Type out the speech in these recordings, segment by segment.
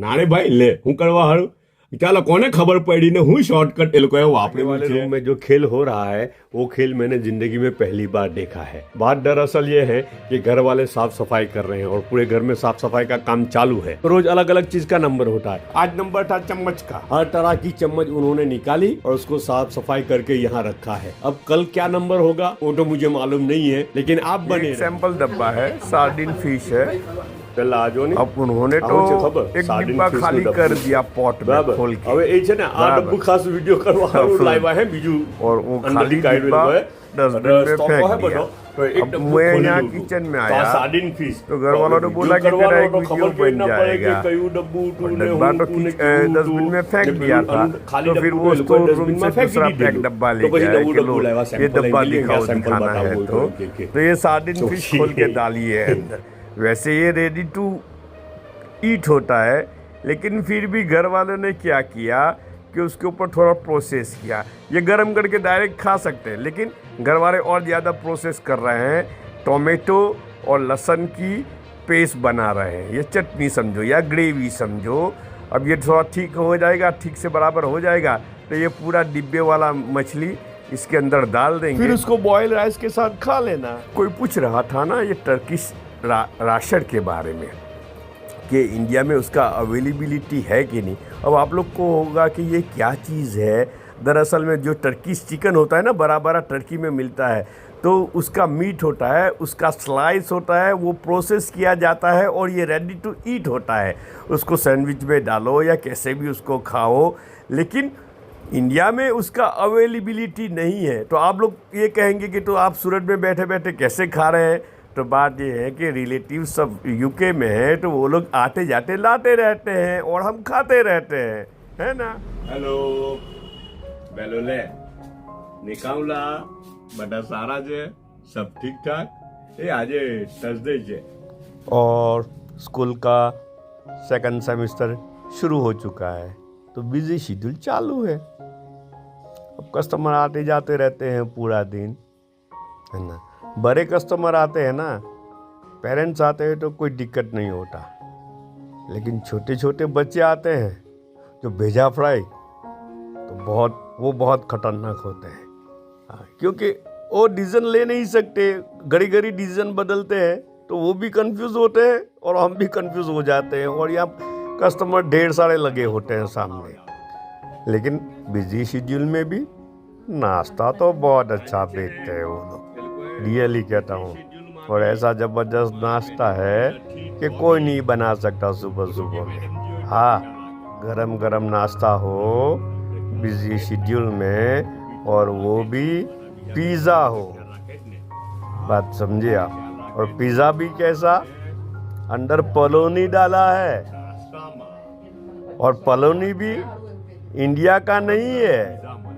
નાણે ભાઈ લે હું કરવા હારું चलो कोने खबर पड़ी ने हूँ शॉर्टकट वापरे वाले रूम में जो खेल हो रहा है वो खेल मैंने जिंदगी में पहली बार देखा है। बात दरअसल ये है कि घर वाले साफ सफाई कर रहे हैं और पूरे घर में साफ सफाई का काम चालू है। रोज अलग अलग चीज का नंबर होता है। आज नंबर था चम्मच का। हर तरह की चम्मच उन्होंने निकाली और उसको साफ सफाई करके यहाँ रखा है। अब कल क्या नंबर होगा वो तो मुझे मालूम नहीं है, लेकिन आप बने। सैंपल डब्बा है, सार्डिन फिश है। अब उन्होंने तो एक डिब्बा खाली कर दिया पॉट में खोल के। હવે એ છે ને આ ડબ્બુ ખાસ વિડિયો કરવા હારું લાવ્યા હે બીજું और वो खाली डिब्बा डस्टबिन में फेंक दिया। अब मैं यहाँ किचन में आया सार्डिन फिश तो घर वालों ने बोला कि तेरा एक वीडियो बन जाएगा। डब्बा तो डस्टबिन में फेंक दिया था, तो फिर वो उसको रूम से दूसरा पैक डब्बा ले गया कि लो ये डब्बा दिखाओ, दिखाना है तो ये सार्डिन फिश खोल के डालिए अंदर। वैसे ये रेडी टू ईट होता है, लेकिन फिर भी घर वालों ने क्या किया कि उसके ऊपर थोड़ा प्रोसेस किया। ये गर्म करके डायरेक्ट खा सकते हैं, लेकिन घर वाले और ज़्यादा प्रोसेस कर रहे हैं। टोमेटो और लहसुन की पेस्ट बना रहे हैं, ये चटनी समझो या ग्रेवी समझो। अब ये थोड़ा ठीक हो जाएगा, ठीक से बराबर हो जाएगा तो ये पूरा डिब्बे वाला मछली इसके अंदर डाल देंगे, फिर उसको बॉयल राइस के साथ खा लेना। कोई पूछ रहा था ना ये टर्किश राशन के बारे में कि इंडिया में उसका अवेलेबिलिटी है कि नहीं। अब आप लोग को होगा कि ये क्या चीज़ है। दरअसल में जो टर्किश चिकन होता है ना, बड़ा बड़ा टर्की में मिलता है, तो उसका मीट होता है, उसका स्लाइस होता है, वो प्रोसेस किया जाता है और ये रेडी टू ईट होता है। उसको सैंडविच में डालो या कैसे भी उसको खाओ, लेकिन इंडिया में उसका अवेलेबिलिटी नहीं है। तो आप लोग ये कहेंगे कि तो आप सूरत में बैठे बैठे कैसे खा रहे हैं। तो बात ये है कि रिलेटिव सब यूके में है, तो वो लोग आते जाते लाते रहते हैं और हम खाते रहते हैं, है ना। हेलो बेलोले निकाउला बड़ा सारा जे सब ठीक ठाक। ये आज थर्सडे जे और स्कूल का सेकंड सेमेस्टर शुरू हो चुका है, तो बिजी शेड्यूल चालू है। अब कस्टमर आते जाते रहते हैं पूरा दिन, है ना। बड़े कस्टमर आते हैं ना, पेरेंट्स आते हैं तो कोई दिक्कत नहीं होता, लेकिन छोटे छोटे बच्चे आते हैं जो भेजा फ्राई तो बहुत खतरनाक होते हैं। हाँ, क्योंकि वो डिसीजन ले नहीं सकते, घड़ी घड़ी डिसीजन बदलते हैं, तो वो भी कंफ्यूज होते हैं और हम भी कंफ्यूज हो जाते हैं। और यहाँ कस्टमर ढेर सारे लगे होते हैं सामने, लेकिन बिजी शेड्यूल में भी नाश्ता तो बहुत अच्छा बेचते हैं वो लोग, रियली कहता हूँ। और ऐसा ज़बरदस्त नाश्ता है कि कोई नहीं बना सकता सुबह सुबह में। हाँ, गरम गरम नाश्ता हो बिजी शेड्यूल में, और वो भी पिज़्ज़ा हो। बात समझिए आप। और पिज़्ज़ा भी कैसा, अंदर पलोनी डाला है, और पलोनी भी इंडिया का नहीं है,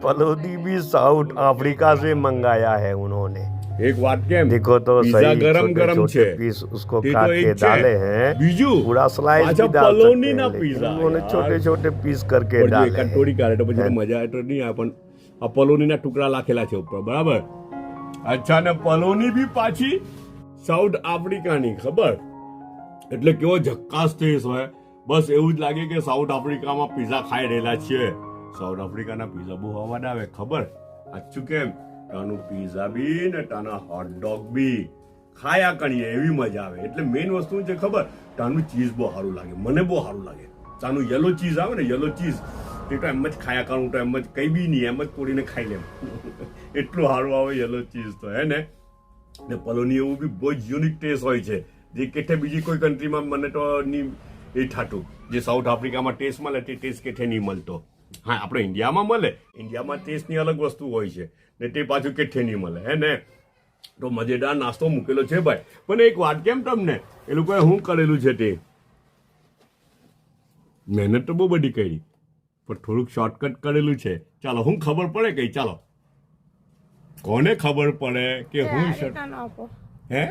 पलोनी भी साउथ अफ्रीका से मंगाया है उन्होंने। एक वाक्य देखो तो सही, गरम गरम छे पीस उसको काट के डाले हैं, बीजू पूरा स्लाइस भी डाल पलोनी ना सकते हैं, पिज़्ज़ा उन्होंने छोटे छोटे पीस करके डाले हैं। कटोरी काढे तो પછી મજા આવે તો નહીં આવે, પણ આ પલોનીના ટુકડા લાખેલા છે ઉપર, બરાબર। અચ્છા, ને પલોની બી પાછી સાઉથ આફ્રિકાની, ખબર? એટલે કેવો ઝક્કાસ ટેસ્ટ હોય, બસ એવું જ લાગે કે સાઉથ આફ્રિકામાં પિઝા ખાઈ રહેલા છીએ। સાઉથ આફ્રિકાના પિઝા બહુ અવાજ આવે, ખબર? સાચું કેમ? તાનું પિઝા બી ને તાના હોટડોગ બી ખાયા કરીએ એવી મજા આવે। એટલે મેઇન વસ્તુ છે ખબર, તાનું ચીઝ બહુ સારું લાગે, મને બહુ સારું લાગે। તાનું યલો ચીઝ આવે ને, યલો ચીઝ તે તો એમ જ ખાયા કરું, તો એમ જ કંઈ બી નહીં, એમ જ તોડીને ખાઈ લેમ એટલું સારું આવે યલો ચીઝ તો, હે ને। ને પલોની એવું બી બહુ જ યુનિક ટેસ્ટ હોય છે, જે કેઠે બીજી કોઈ કન્ટ્રીમાં મને તો નહીં એ થાતું। જે સાઉથ આફ્રિકામાં ટેસ્ટ મળે તે ટેસ્ટ કેઠે નહીં મળતો। હા, આપણે ઇન્ડિયામાં મળે, ઇન્ડિયામાં ટેસ્ટની અલગ વસ્તુ હોય છે ને તે પાછું કેઠે નહીં મળે, હે ને। તો મજેદાર નાસ્તો મૂકેલો છે ભાઈ। પણ એક વાત કેમ તમને, એ લોકોએ શું કરેલું છે તે મહેનત તો બહુ બધી કરી, પણ થોડુંક શોર્ટકટ કરેલું છે। ચાલો હું ખબર પડે કઈ, ચાલો કોને ખબર પડે કે હું હે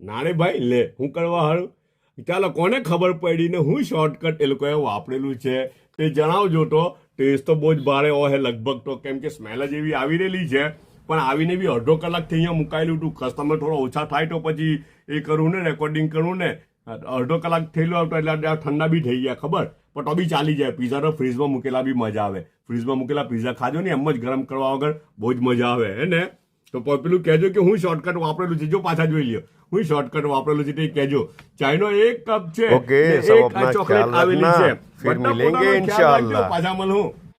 નાણે ભાઈ લે હું કરવા હારું। ચાલો કોને ખબર પડી ને હું શોર્ટકટ એ લોકોએ વાપરેલું છે તે જણાવજો। તો ટેસ્ટ તો બહુ જ ભારે હોય લગભગ, તો કેમ કે સ્મેલ જ એવી આવી રહેલી છે, પણ આવીને બી અડધો કલાકથી અહીંયા મુકાયેલું હતું. કસ્ટમર થોડો ઓછા થાય તો પછી એ કરવું ને રેકોર્ડિંગ કરવું ને અડધો કલાક થયેલું આવતો એટલે ઠંડા બી થઈ ગયા ખબર, પણ તો બી ચાલી જાય. પીઝા તો ફ્રીજમાં મૂકેલા બી મજા આવે. ફ્રીજમાં મૂકેલા પીઝા ખાજો ને એમ જ ગરમ કરવા વગર બહુ જ મજા આવે હે ને. તો પેલું કહેજો કે હું શોર્ટકટ વાપરેલું છે, જો પાછા જોઈ લ્યો હું શોર્ટકટ વાપરેલું છે તે કહેજો. ચાયનો 1 કપ છે, ઓકે, એક સબ અપના ચોકલેટ ખ્યાલ આવેલી રખના. છે. ફિર બધા મિલેંગે પોતાનો ખ્યાલ રાખજો. ઇન્શાઅલ્લાહ. પાછા મળું.